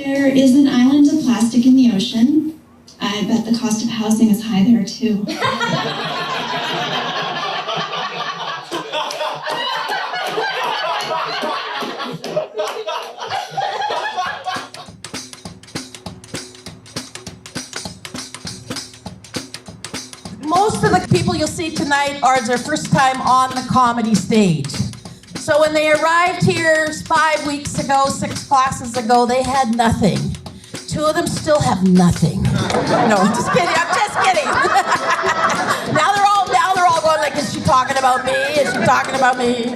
There is an island of plastic in the ocean. I bet the cost of housing is high there too. Most of the people you'll see tonight are their first time on the comedy stage. So when they arrived here 5 weeks ago, 6 classes ago, they had nothing. 2 of them still have nothing. No, just kidding. I'm just kidding. now they're all going like, is she talking about me? Is she talking about me?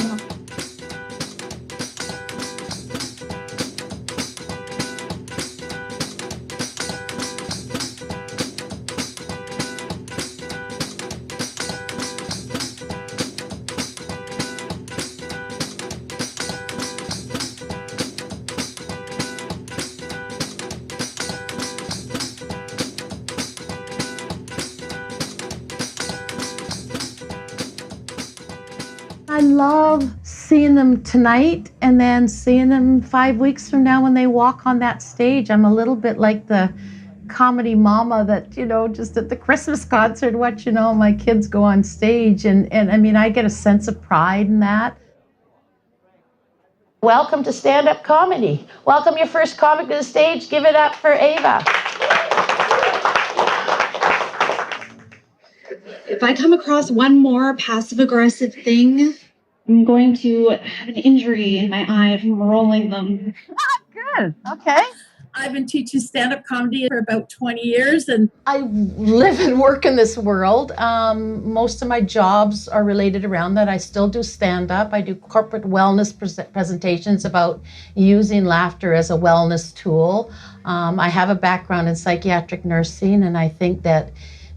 I love seeing them tonight and then seeing them 5 weeks from now when they walk on that stage. I'm a little bit like the comedy mama that, just at the Christmas concert, my kids go on stage. And I mean, I get a sense of pride in that. Welcome to stand-up comedy. Welcome your first comic to the stage. Give it up for Ava. If I come across one more passive-aggressive thing, I'm going to have an injury in my eye from rolling them. Good. Okay. I've been teaching stand-up comedy for about 20 years. And I live and work in this world. Most of my jobs are related around that. I still do stand-up. I do corporate wellness presentations about using laughter as a wellness tool. I have a background in psychiatric nursing, and I think that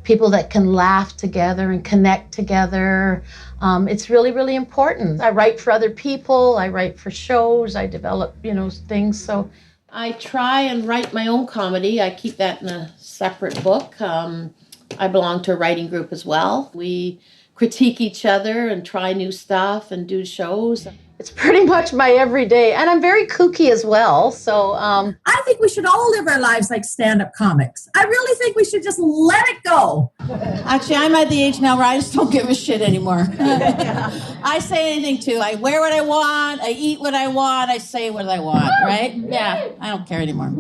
people that can laugh together and connect together, it's really, really important. I write for other people. I write for shows. I develop, things. So I try and write my own comedy. I keep that in a separate book. I belong to a writing group as well. We critique each other and try new stuff and do shows. it's pretty much my everyday. And I'm very kooky as well. So I think we should all live our lives like stand-up comics. I really think we should just let it go. Actually, I'm at the age now where I just don't give a shit anymore. I say anything too. I wear what I want. I eat what I want. I say what I want, right? Yeah, I don't care anymore.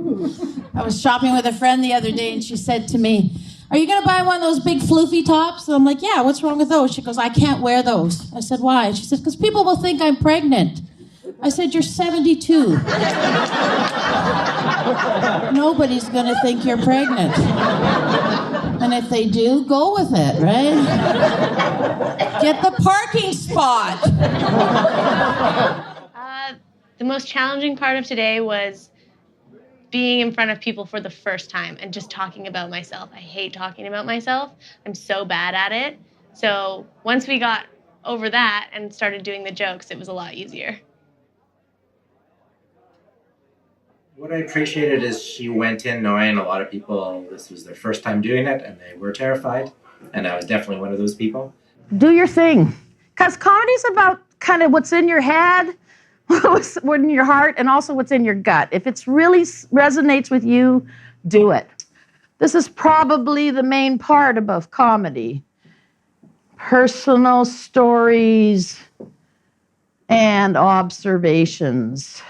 I was shopping with a friend the other day and she said to me, "Are you going to buy one of those big floofy tops?" And I'm like, "Yeah, what's wrong with those?" She goes, "I can't wear those." I said, "Why?" She said, "Because people will think I'm pregnant." I said, "You're 72. Nobody's going to think you're pregnant. And if they do, go with it, right? Get the parking spot." The most challenging part of today was being in front of people for the first time and just talking about myself. I hate talking about myself. I'm so bad at it. So once we got over that and started doing the jokes, it was a lot easier. What I appreciated is she went in knowing a lot of people, this was their first time doing it and they were terrified. And I was definitely one of those people. Do your thing. Because comedy's about kind of what's in your head, what's in your heart, and also what's in your gut. If it really resonates with you, do it. This is probably the main part about comedy. Personal stories and observations.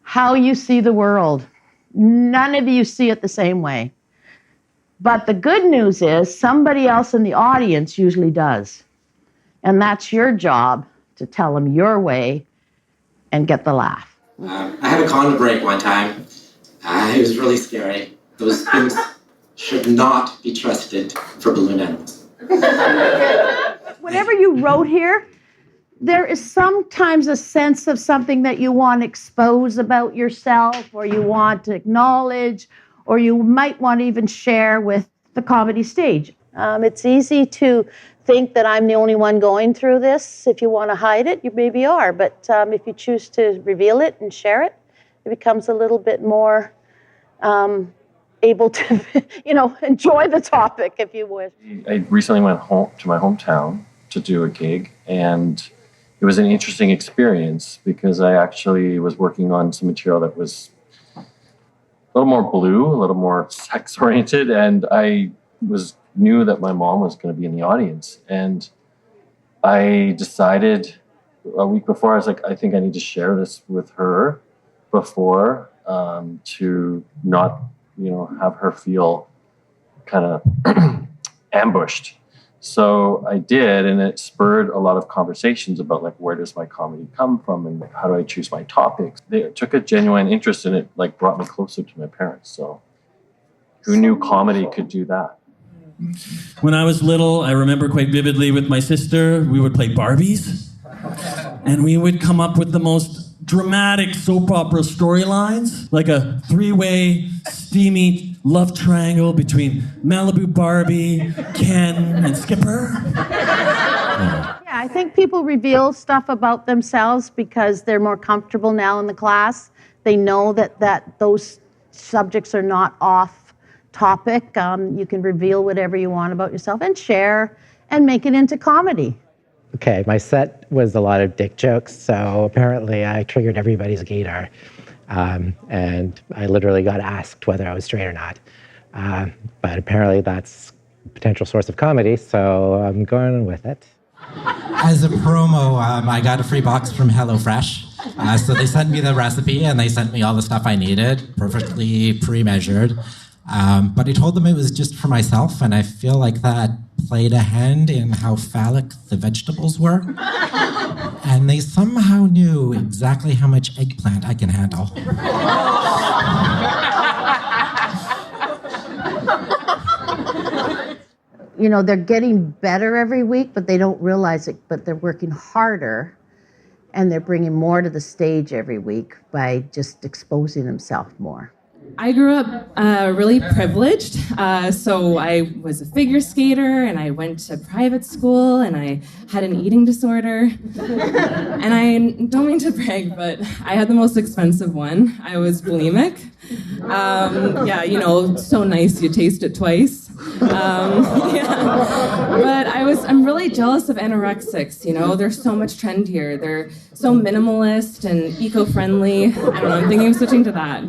How you see the world. None of you see it the same way. But the good news is somebody else in the audience usually does. And that's your job, to tell them your way and get the laugh. I had a condo break one time. It was really scary. Those things should not be trusted for balloon animals. Whenever you wrote here, there is sometimes a sense of something that you want to expose about yourself, or you want to acknowledge, or you might want to even share with the comedy stage. It's easy to think that I'm the only one going through this. If you want to hide it, you maybe are. But if you choose to reveal it and share it, it becomes a little bit more able to, enjoy the topic, if you wish. I recently went home to my hometown to do a gig, and it was an interesting experience because I actually was working on some material that was little more blue, a little more sex-oriented, and I knew that my mom was going to be in the audience. And I decided a week before, I was like, I think I need to share this with her before to not, have her feel kind of ambushed. So I did, and it spurred a lot of conversations about like, where does my comedy come from, and how do I choose my topics? They took a genuine interest in it, like brought me closer to my parents. So who knew comedy could do that? When I was little, I remember quite vividly with my sister, we would play Barbies, and we would come up with the most dramatic soap opera storylines, like a 3-way steamy love triangle between Malibu Barbie, Ken, and Skipper. Yeah, I think people reveal stuff about themselves because they're more comfortable now in the class. They know that those subjects are not off topic. You can reveal whatever you want about yourself and share and make it into comedy. Okay, my set was a lot of dick jokes, so apparently I triggered everybody's gaydar. And I literally got asked whether I was straight or not. But apparently that's a potential source of comedy, so I'm going with it. As a promo, I got a free box from HelloFresh. So they sent me the recipe and they sent me all the stuff I needed, perfectly pre-measured. But I told them it was just for myself, and I feel like that played a hand in how phallic the vegetables were. And they somehow knew exactly how much eggplant I can handle. They're getting better every week, but they don't realize it, but they're working harder, and they're bringing more to the stage every week by just exposing themselves more. I grew up really privileged, so I was a figure skater, and I went to private school, and I had an eating disorder. And I don't mean to brag, but I had the most expensive one. I was bulimic. So nice you taste it twice. But I'm really jealous of anorexics. They're so much trendier. They're so minimalist and eco-friendly. I don't know, I'm thinking of switching to that.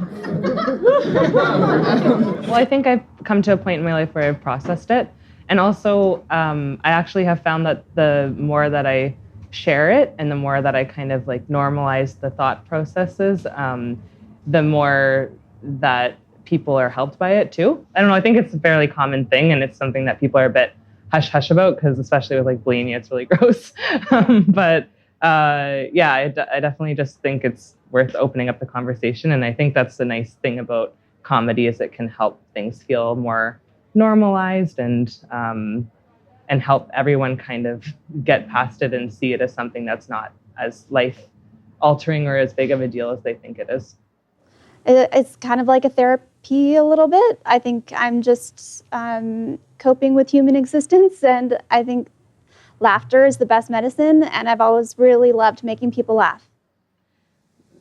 Well, I think I've come to a point in my life where I've processed it. And also, I actually have found that the more that I share it and the more that I kind of like normalize the thought processes, the more that people are helped by it too. I don't know, I think it's a fairly common thing, and it's something that people are a bit hush-hush about, because especially with like bulimia, it's really gross. I definitely just think it's worth opening up the conversation, and I think that's the nice thing about comedy is it can help things feel more normalized and help everyone kind of get past it and see it as something that's not as life-altering or as big of a deal as they think it is. It's kind of like a therapy a little bit. I think I'm just coping with human existence, and I think laughter is the best medicine, and I've always really loved making people laugh.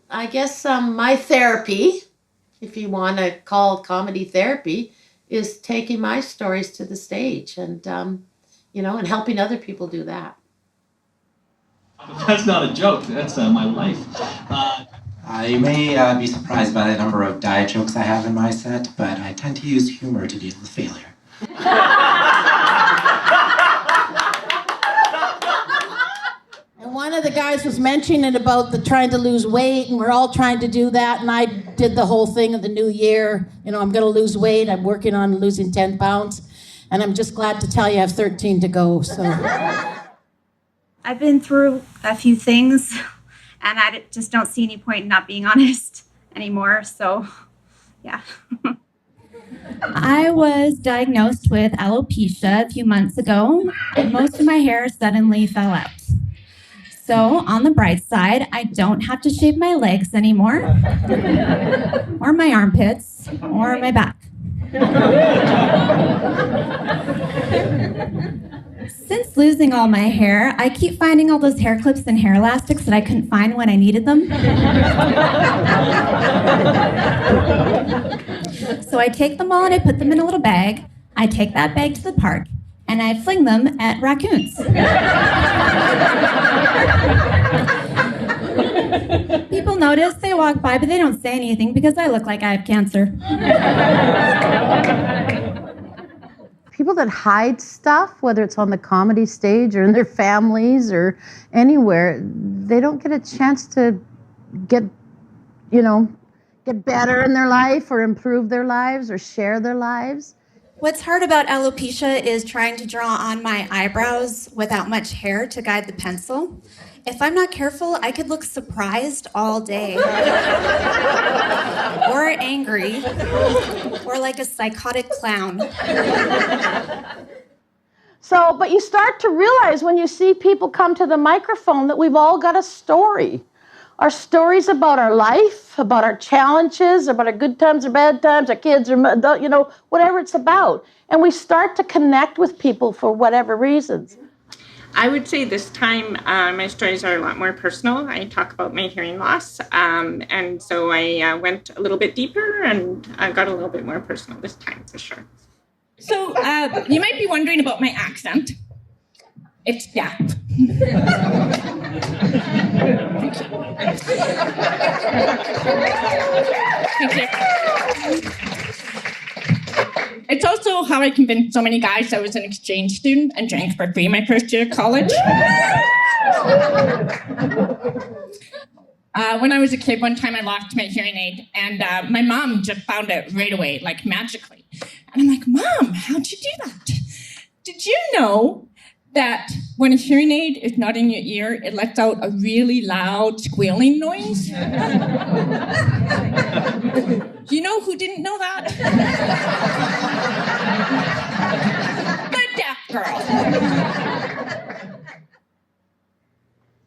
I guess my therapy, if you want to call comedy therapy, is taking my stories to the stage and, and helping other people do that. That's not a joke. That's my life. You may be surprised by the number of diet jokes I have in my set, but I tend to use humor to deal with failure. And one of the guys was mentioning about the trying to lose weight, and we're all trying to do that, and I did the whole thing of the new year. I'm going to lose weight. I'm working on losing 10 pounds, and I'm just glad to tell you I have 13 to go. So I've been through a few things, and I just don't see any point in not being honest anymore. So, yeah. I was diagnosed with alopecia a few months ago, and most of my hair suddenly fell out. So, on the bright side, I don't have to shave my legs anymore, or my armpits, or my back. Since losing all my hair, I keep finding all those hair clips and hair elastics that I couldn't find when I needed them. So I take them all and I put them in a little bag. I take that bag to the park and I fling them at raccoons. People People notice, they walk by, but they don't say anything because I look like I have cancer. People that hide stuff, whether it's on the comedy stage or in their families or anywhere, they don't get a chance to get better in their life or improve their lives or share their lives. What's hard about alopecia is trying to draw on my eyebrows without much hair to guide the pencil. If I'm not careful, I could look surprised all day. Or angry. Or like a psychotic clown. So, but you start to realize when you see people come to the microphone that we've all got a story. Our stories about our life, about our challenges, about our good times or bad times, our kids, or whatever it's about. And we start to connect with people for whatever reasons. I would say this time my stories are a lot more personal. I talk about my hearing loss. And so I went a little bit deeper and I got a little bit more personal this time for sure. So you might be wondering about my accent. It's Thank you. It's also how I convinced so many guys I was an exchange student and drank for free my first year of college. When I was a kid, one time I lost my hearing aid, and my mom just found it right away, like magically. And I'm like, Mom, how'd you do that? Did you know that when a hearing aid is not in your ear, it lets out a really loud squealing noise? You know who didn't know that? The deaf girl.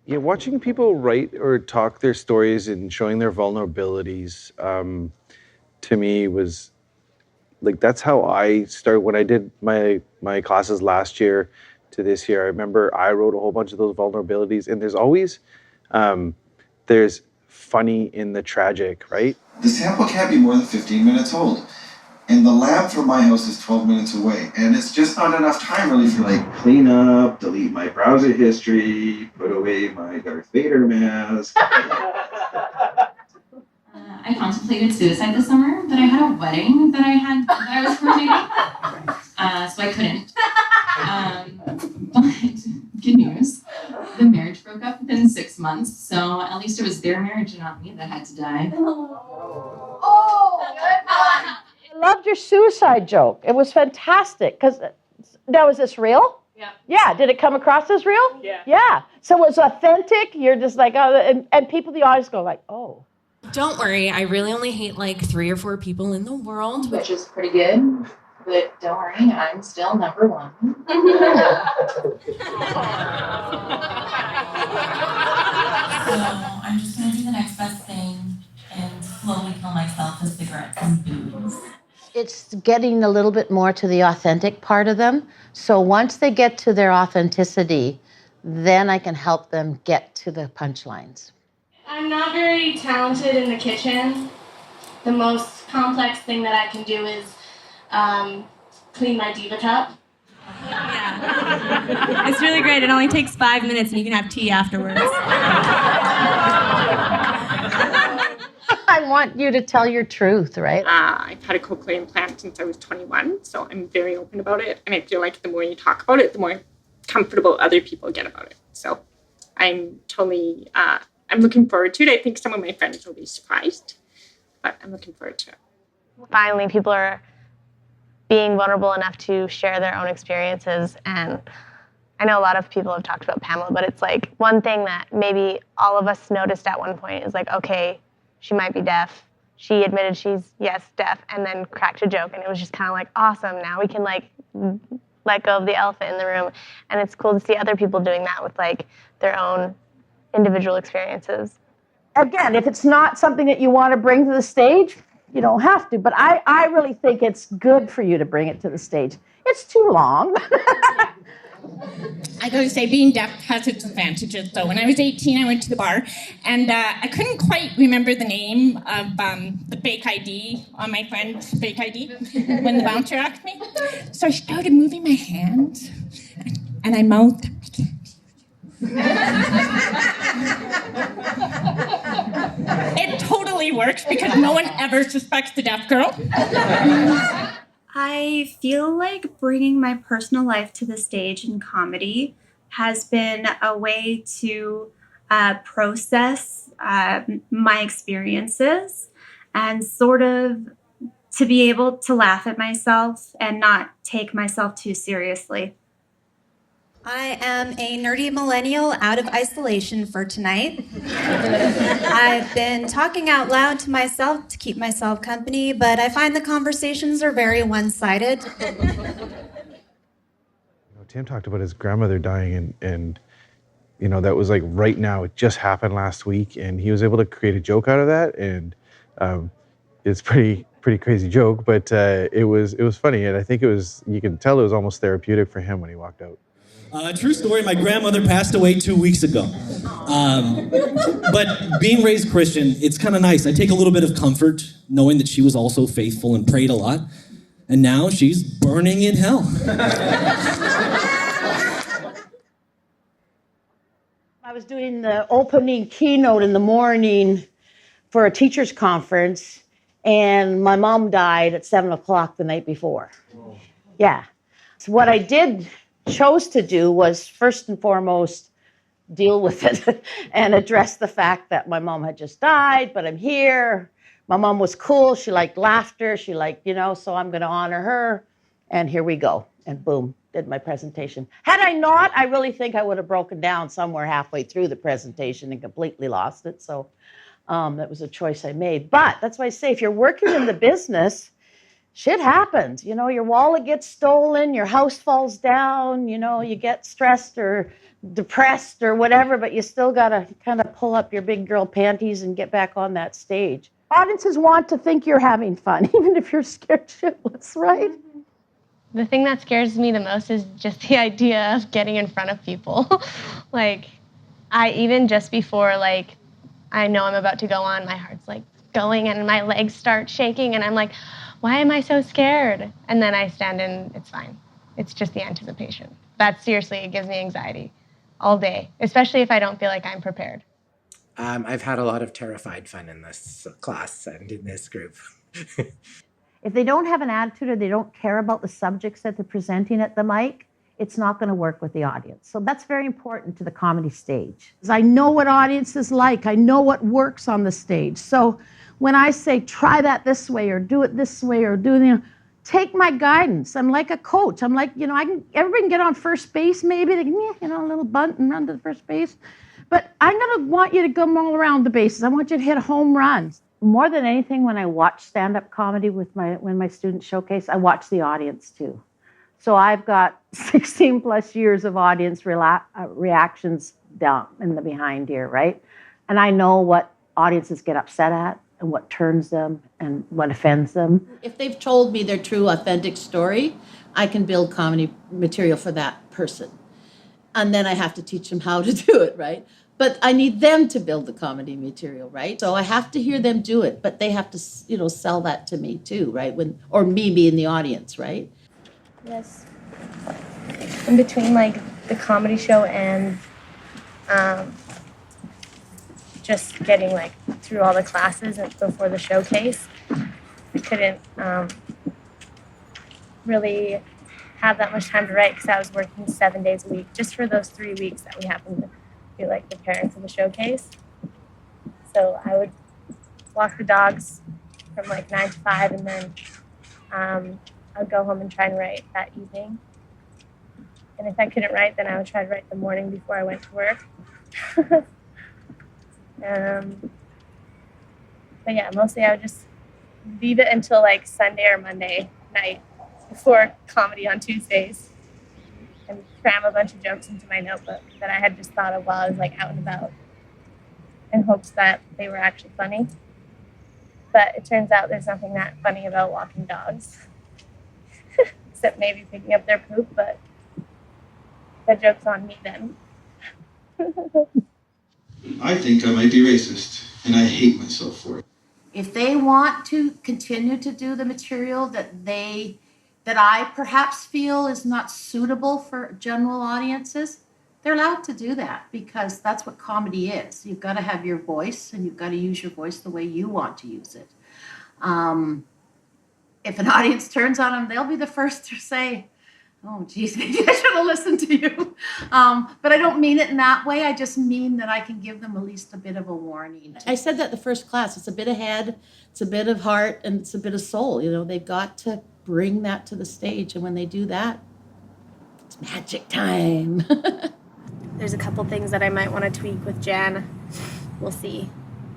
Yeah, watching people write or talk their stories and showing their vulnerabilities, to me was like, that's how I started when I did my classes last year to this year. I remember I wrote a whole bunch of those vulnerabilities, and there's always, there's funny in the tragic, right? The sample can't be more than 15 minutes old. And the lab from my house is 12 minutes away. And it's just not enough time really for like clean up, delete my browser history, put away my Darth Vader mask. I contemplated suicide this summer, but I had a wedding that I was coordinating, so I couldn't. But good news, the marriage broke up within 6 months, so at least it was their marriage and not me that had to die. I loved your suicide joke. It was fantastic. Now, is this real? Yeah. Yeah. Did it come across as real? Yeah. Yeah. So it's authentic. You're just like, oh, and people in the audience go like, oh. Don't worry, I really only hate like 3 or 4 people in the world, Which is pretty good, but don't worry, I'm still number 1. So I'm just gonna do the next best thing and slowly kill myself with cigarettes and booze. It's getting a little bit more to the authentic part of them. So once they get to their authenticity, then I can help them get to the punchlines. I'm not very talented in the kitchen. The most complex thing that I can do is clean my diva cup. Yeah. It's really great. It only takes 5 minutes and you can have tea afterwards. I want you to tell your truth, right? I've had a cochlear implant since I was 21, so I'm very open about it. And I feel like the more you talk about it, the more comfortable other people get about it. So I'm totally... I'm looking forward to it. I think some of my friends will be surprised, but I'm looking forward to it. Finally, people are being vulnerable enough to share their own experiences. And I know a lot of people have talked about Pamela, but it's like one thing that maybe all of us noticed at one point is like, okay, she might be deaf. She admitted she's, yes, deaf, and then cracked a joke. And it was just kind of like, awesome. Now we can like let go of the elephant in the room. And it's cool to see other people doing that with like their own individual experiences. Again, if it's not something that you want to bring to the stage, you don't have to. But I really think it's good for you to bring it to the stage. It's too long. I gotta say, being deaf has its advantages. So when I was 18, I went to the bar, and I couldn't quite remember the name of the fake ID on my friend's fake ID when the bouncer asked me. So I started moving my hands, and I mouthed, I can't. It totally works because no one ever suspects the deaf girl. I feel like bringing my personal life to the stage in comedy has been a way to process my experiences and sort of to be able to laugh at myself and not take myself too seriously. I am a nerdy millennial out of isolation for tonight. I've been talking out loud to myself to keep myself company, but I find the conversations are very one-sided. Tim talked about his grandmother dying, and that was like right now. It just happened last week, and he was able to create a joke out of that, and it's pretty crazy joke, but it was funny, and I think you can tell it was almost therapeutic for him when he walked out. True story, my grandmother passed away 2 weeks ago. But being raised Christian, it's kind of nice. I take a little bit of comfort knowing that she was also faithful and prayed a lot. And now she's burning in hell. I was doing the opening keynote in the morning for a teacher's conference, and my mom died at 7 o'clock the night before. Yeah. So what I chose to do was first and foremost deal with it and address the fact that my mom had just died, but I'm here. My mom was cool. She liked laughter. She liked, so I'm going to honor her. And here we go. And boom, did my presentation. Had I not, I really think I would have broken down somewhere halfway through the presentation and completely lost it. So that was a choice I made. But that's why I say, if you're working in the business, shit happens. Your wallet gets stolen, your house falls down, you get stressed or depressed or whatever, but you still got to kind of pull up your big girl panties and get back on that stage. Audiences want to think you're having fun, even if you're scared shitless, right? The thing that scares me the most is just the idea of getting in front of people. Even just before, I know I'm about to go on, my heart's going and my legs start shaking and I'm like, why am I so scared? And then I stand and it's fine. It's just the anticipation. That seriously, it gives me anxiety all day, especially if I don't feel like I'm prepared. I've had a lot of terrified fun in this class and in this group. If they don't have an attitude or they don't care about the subjects that they're presenting at the mic, it's not going to work with the audience. So that's very important to the comedy stage. I know what audiences like. I know what works on the stage. So when I say try that this way or do it this way or take my guidance. I'm like a coach. I'm like, everybody can get on first base maybe. They can, a little bunt and run to the first base. But I'm going to want you to go all around the bases. I want you to hit home runs. More than anything, when I watch stand-up comedy when my students showcase, I watch the audience too. So I've got 16 plus years of audience reactions down in the behind here, right? And I know what audiences get upset at and what turns them and what offends them. If they've told me their true, authentic story, I can build comedy material for that person. And then I have to teach them how to do it, right? But I need them to build the comedy material, right? So I have to hear them do it, but they have to, sell that to me too, right? Or me being the audience, right? Yes. In between the comedy show and just getting through all the classes and before the showcase, I couldn't really have that much time to write because I was working 7 days a week just for those 3 weeks that we happened to be the parents of the showcase. So I would walk the dogs from 9 to 5 and then I'd go home and try and write that evening. And if I couldn't write, then I would try to write the morning before I went to work. But yeah, mostly I would just leave it until Sunday or Monday night before comedy on Tuesdays and cram a bunch of jokes into my notebook that I had just thought of while I was out and about in hopes that they were actually funny. But it turns out there's nothing that funny about walking dogs. Except maybe picking up their poop, but the joke's on me then. I think I might be racist, and I hate myself for it. If they want to continue to do the material that I perhaps feel is not suitable for general audiences, they're allowed to do that because that's what comedy is. You've got to have your voice and you've got to use your voice the way you want to use it. If an audience turns on them, they'll be the first to say, oh, geez, maybe I should have listened to you. But I don't mean it in that way. I just mean that I can give them at least a bit of a warning. I said that the first class. It's a bit of head, it's a bit of heart, and it's a bit of soul. You know, they've got to bring that to the stage. And when they do that, it's magic time. There's a couple things that I might want to tweak with Jan. We'll see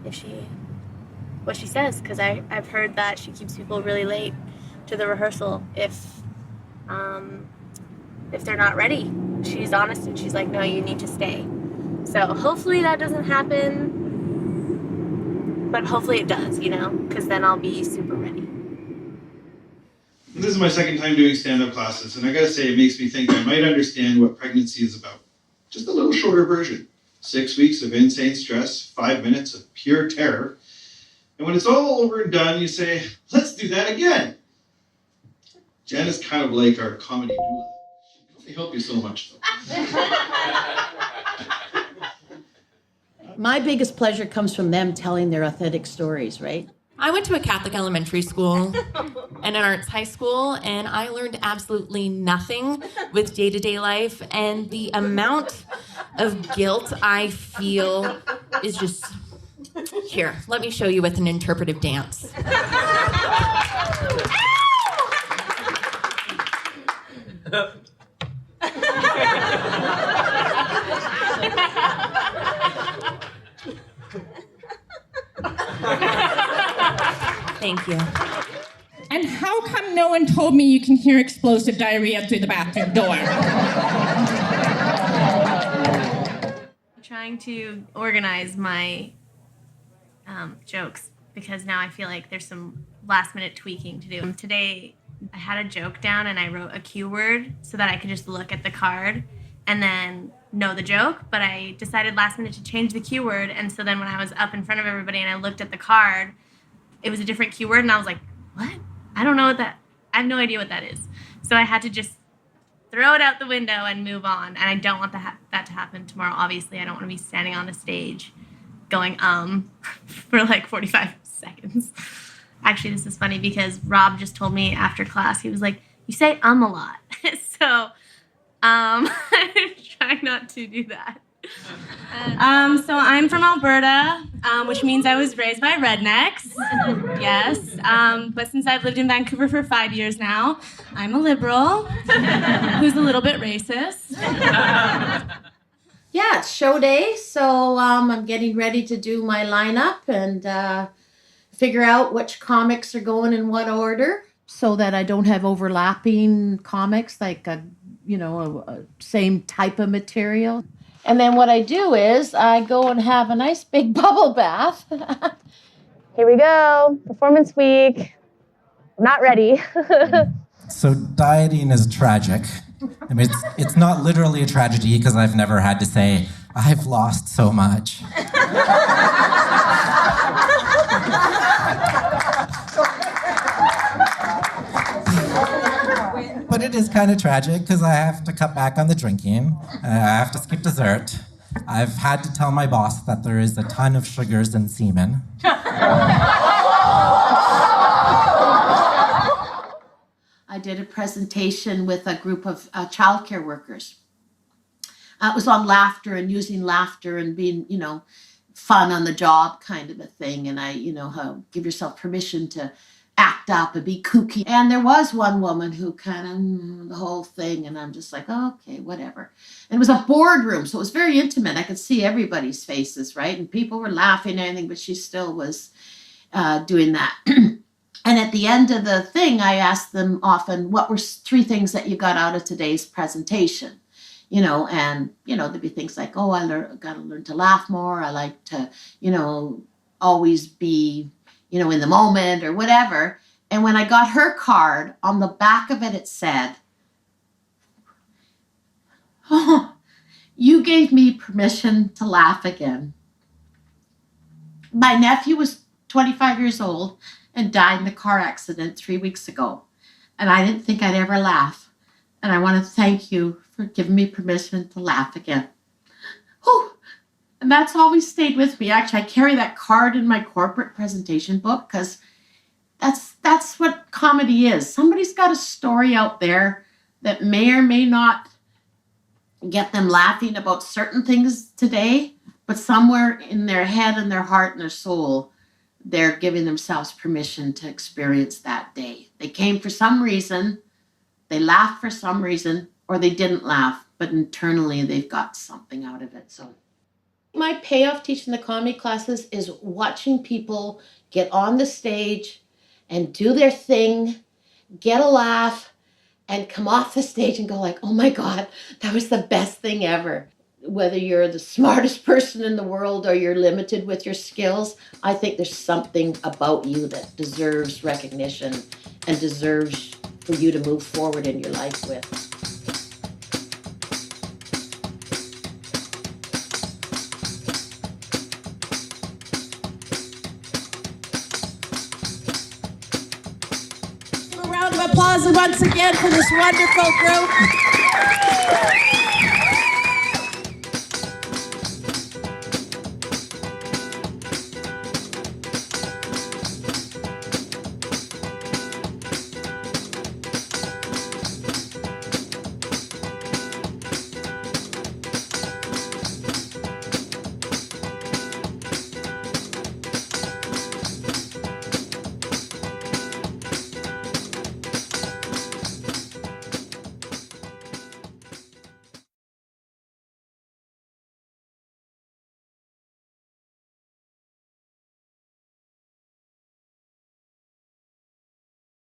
what she says, because I've heard that she keeps people really late to the rehearsal if they're not ready. She's honest and she's like, no, you need to stay. So hopefully that doesn't happen, but hopefully it does, you know, because then I'll be super ready. This is my second time doing stand-up classes, and I gotta say, it makes me think I might understand what pregnancy is about. Just a little shorter version. 6 weeks of insane stress, 5 minutes of pure terror. And when it's all over and done, you say, let's do that again. Jan is kind of like our comedy doula. She can only help you so much, though. My biggest pleasure comes from them telling their authentic stories, right? I went to a Catholic elementary school and an arts high school, and I learned absolutely nothing with day-to-day life, and the amount of guilt I feel is just... Here, let me show you with an interpretive dance. Thank you. And how come no one told me you can hear explosive diarrhea through the bathroom door? I'm trying to organize my jokes because now I feel like there's some last minute tweaking to do. Today I had a joke down and I wrote a cue word so that I could just look at the card and then know the joke, but I decided last minute to change the cue word, and so then when I was up in front of everybody and I looked at the card, it was a different cue word and I was like, what? I don't know what that, I have no idea what that is. So I had to just throw it out the window and move on, and I don't want that to happen tomorrow. Obviously, I don't want to be standing on a stage going for like 45 seconds. Actually, this is funny because Rob just told me after class, he was like, you say a lot. So I'm trying not to do that. So I'm from Alberta, which means I was raised by rednecks. Yes. But since I've lived in Vancouver for 5 years now, I'm a liberal who's a little bit racist. Yeah, it's show day, so I'm getting ready to do my lineup and figure out which comics are going in what order so that I don't have overlapping comics, like a same type of material. And then what I do is I go and have a nice big bubble bath. Here we go, performance week. I'm not ready. So dieting is tragic. I mean, it's not literally a tragedy because I've never had to say, I've lost so much. But it is kind of tragic because I have to cut back on the drinking. I have to skip dessert. I've had to tell my boss that there is a ton of sugars in semen. I did a presentation with a group of childcare workers. It was on laughter and using laughter and being, fun on the job kind of a thing. And I, how give yourself permission to act up and be kooky. And there was one woman who kind of, the whole thing, and I'm just like, oh, okay, whatever. And it was a boardroom, so it was very intimate. I could see everybody's faces, right? And people were laughing and everything, but she still was doing that. And at the end of the thing, I asked them often, what were 3 things that you got out of today's presentation? And, there'd be things like, oh, got to learn to laugh more. I like to, always be, in the moment or whatever. And when I got her card, on the back of it, it said, oh, you gave me permission to laugh again. My nephew was 25 years old and died in a car accident 3 weeks ago. And I didn't think I'd ever laugh. And I want to thank you for giving me permission to laugh again. Whew. And that's always stayed with me. Actually, I carry that card in my corporate presentation book because that's what comedy is. Somebody's got a story out there that may or may not get them laughing about certain things today, but somewhere in their head and their heart and their soul, they're giving themselves permission to experience that day. They came for some reason, they laughed for some reason, or they didn't laugh, but internally they've got something out of it. So my payoff teaching the comedy classes is watching people get on the stage and do their thing, get a laugh, and come off the stage and go like, oh my God, that was the best thing ever. Whether you're the smartest person in the world or you're limited with your skills, I think there's something about you that deserves recognition and deserves for you to move forward in your life with. A round of applause once again for this wonderful group.